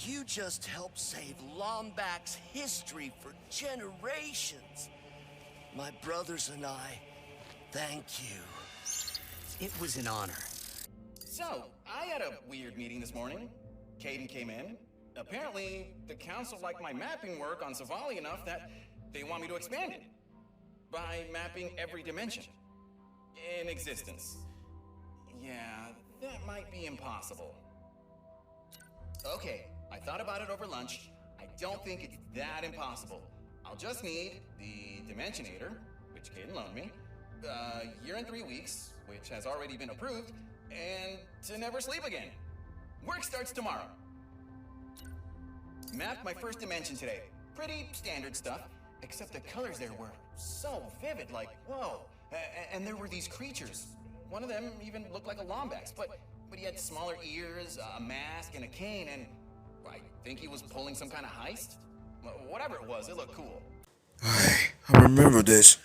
You just helped save Lombak's history for generations. My brothers and I, thank you. It was an honor. So, I had a weird meeting this morning. Caden came in. Apparently, the council liked my mapping work on Savali enough that they want me to expand it. By mapping every dimension in existence. Yeah, that might be impossible. Okay, I thought about it over lunch. I don't think it's that impossible. I'll just need the Dimensionator, which Caden loaned me, a year and 3 weeks, which has already been approved, and to never sleep again. Work starts tomorrow. Mapped my first dimension today. Pretty standard stuff, except the colors there were so vivid, like, whoa. And there were these creatures. One of them even looked like a Lombax, but he had smaller ears, a mask, and a cane, and I think he was pulling some kind of heist? Whatever it was, it looked cool. I remember this.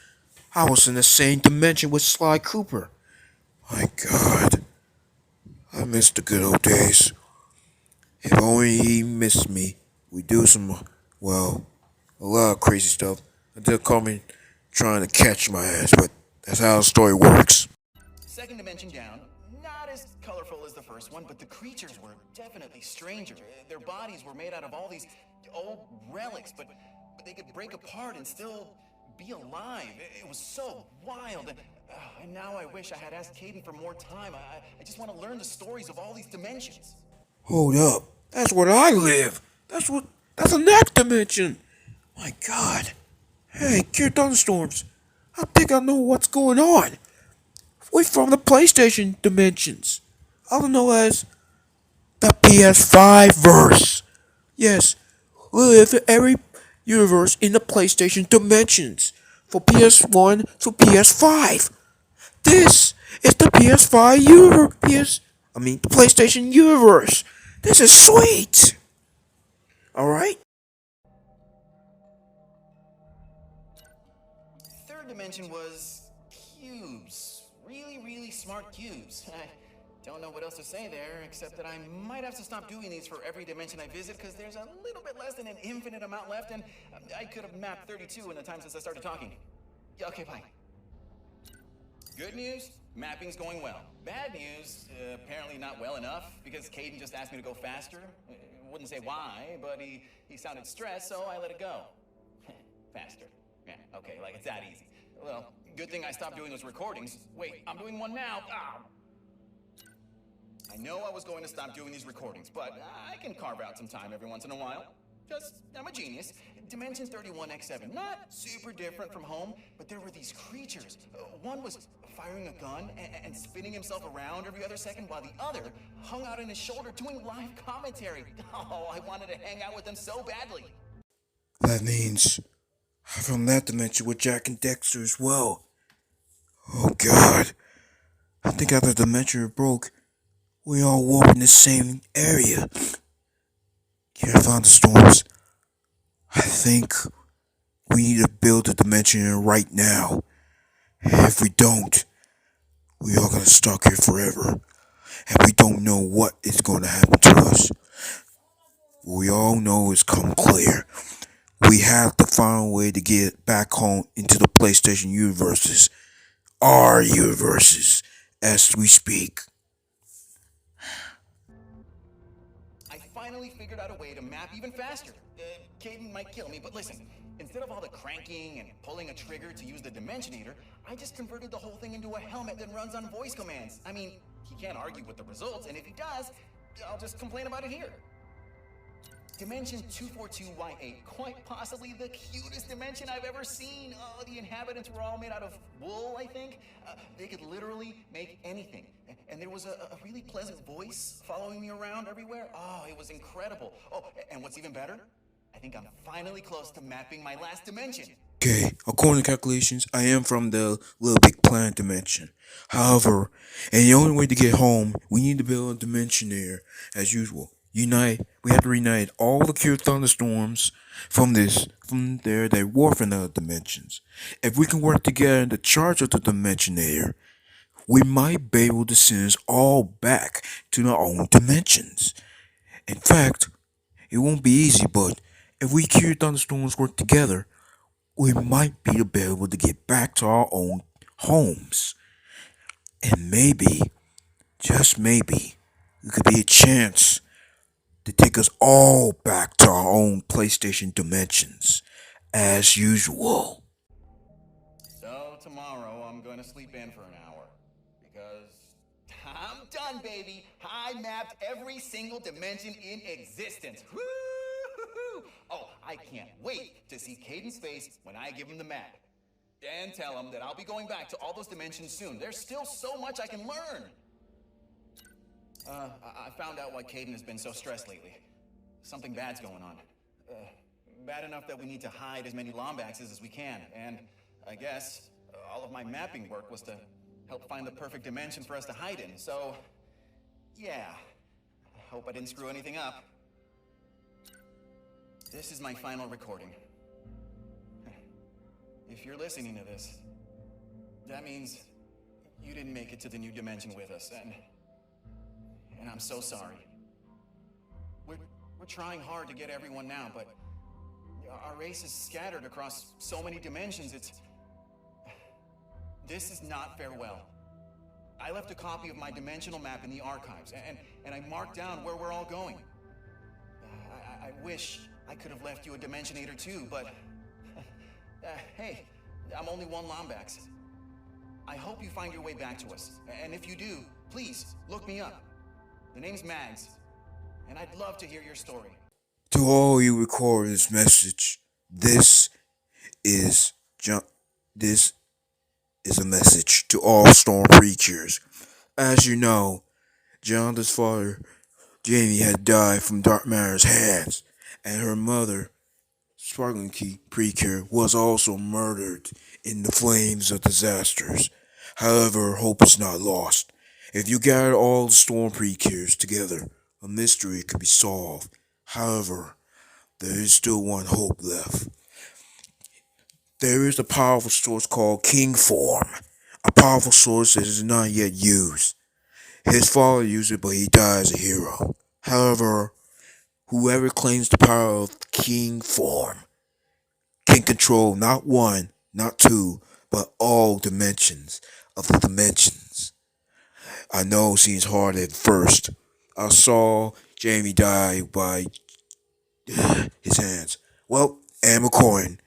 I was in the same dimension with Sly Cooper. My God. I miss the good old days. If only he missed me, we do some, well, a lot of crazy stuff until coming trying to catch my ass, but that's how the story works. Second dimension down, not as colorful as the first one, but the creatures were definitely stranger. Their bodies were made out of all these old relics, but they could break apart and still be alive. It was so wild. And now I wish I had asked Caden for more time. I just want to learn the stories of all these dimensions. Hold up. That's where I live. That's a next dimension. My God. Hey, Cure Thunderstorms. I think I know what's going on. We're from the PlayStation dimensions. Also known as the PS5 verse. Yes, we live in every universe in the PlayStation dimensions. For PS1 to PS5. This is the PS5 universe. The PlayStation universe. This is sweet. Alright? Third dimension was cubes. Really, really smart cubes. I don't know what else to say there, except that I might have to stop doing these for every dimension I visit, because there's a little bit less than an infinite amount left, and I could have mapped 32 in the time since I started talking. Yeah, okay, bye. Good news, mapping's going well. Bad news, apparently not well enough, because Caden just asked me to go faster. Wouldn't say why, but he sounded stressed, so I let it go. Faster. Yeah, okay, like it's that easy. Well, good thing I stopped doing those recordings. Wait, I'm doing one now. Ah. I know I was going to stop doing these recordings, but I can carve out some time every once in a while. I'm a genius. Dimension 31x7, not super different from home, but there were these creatures. One was firing a gun and spinning himself around every other second, while the other hung out on his shoulder doing live commentary. Oh, I wanted to hang out with them so badly. That means I'm from that dimension with Jack and Dexter as well. Oh God. I think after the dimension broke, we all walk in the same area. Here I found the storms. I think we need to build a dimension right now. If we don't, we are gonna stuck here forever. And we don't know what is gonna happen to us. What we all know is come clear. We have to find a way to get back home into the PlayStation universes. Our universes, as we speak. I finally figured out a way to map even faster. Caden might kill me, but listen. Instead of all the cranking and pulling a trigger to use the Dimensionator, I just converted the whole thing into a helmet that runs on voice commands. I mean, he can't argue with the results, and if he does, I'll just complain about it here. Dimension 242Y8, quite possibly the cutest dimension I've ever seen. Oh, the inhabitants were all made out of wool, I think. They could literally make anything. And there was a really pleasant voice following me around everywhere. Oh, it was incredible. Oh, and what's even better? I think I'm finally close to mapping my last dimension. Okay, according to calculations, I am from the Little Big Planet dimension. However, and the only way to get home, we need to build a dimension there, as usual. We have to reunite all the Cure Thunderstorms from there, they warp in other dimensions. If we can work together in the charge of the Dimensionator, we might be able to send us all back to our own dimensions. In fact, It won't be easy, but if we cure Thunderstorms work together, we might be able to get back to our own homes. And maybe, just maybe, it could be a chance to take us all back to our own PlayStation dimensions, as usual. So tomorrow I'm going to sleep in for an hour because I'm done, baby. I mapped every single dimension in existence. Woo-hoo-hoo. Oh, I can't wait to see Caden's face when I give him the map. And tell him that I'll be going back to all those dimensions soon. There's still so much I can learn. I found out why Caden has been so stressed lately. Something bad's going on. Bad enough that we need to hide as many Lombaxes as we can. And I guess all of my mapping work was to help find the perfect dimension for us to hide in. So, yeah. I hope I didn't screw anything up. This is my final recording. If you're listening to this, that means you didn't make it to the new dimension with us, and I'm so sorry. We're trying hard to get everyone now, but our race is scattered across so many dimensions. This is not farewell. I left a copy of my dimensional map in the archives, and I marked down where we're all going. I wish I could have left you a Dimensionator too, but hey, I'm only one Lombax. I hope you find your way back to us, and if you do, please look me up. The name's Mags, and I'd love to hear your story. To all you record this message, this is this is a message to all Storm Precures. As you know, Jonathan's father, Jamie, had died from Dark Matter's hands, and her mother, Sparkling Key Precure, was also murdered in the flames of disasters. However, hope is not lost. If you gather all the Storm Precures together, a mystery could be solved. However, there is still one hope left. There is a powerful source called King Form, a powerful source that is not yet used. His father used it, but he died as a hero. However, whoever claims the power of King Form can control not one, not two, but all dimensions of the dimensions. I know it seems hard at first. I saw Jamie die by his hands. Well, and McCoy,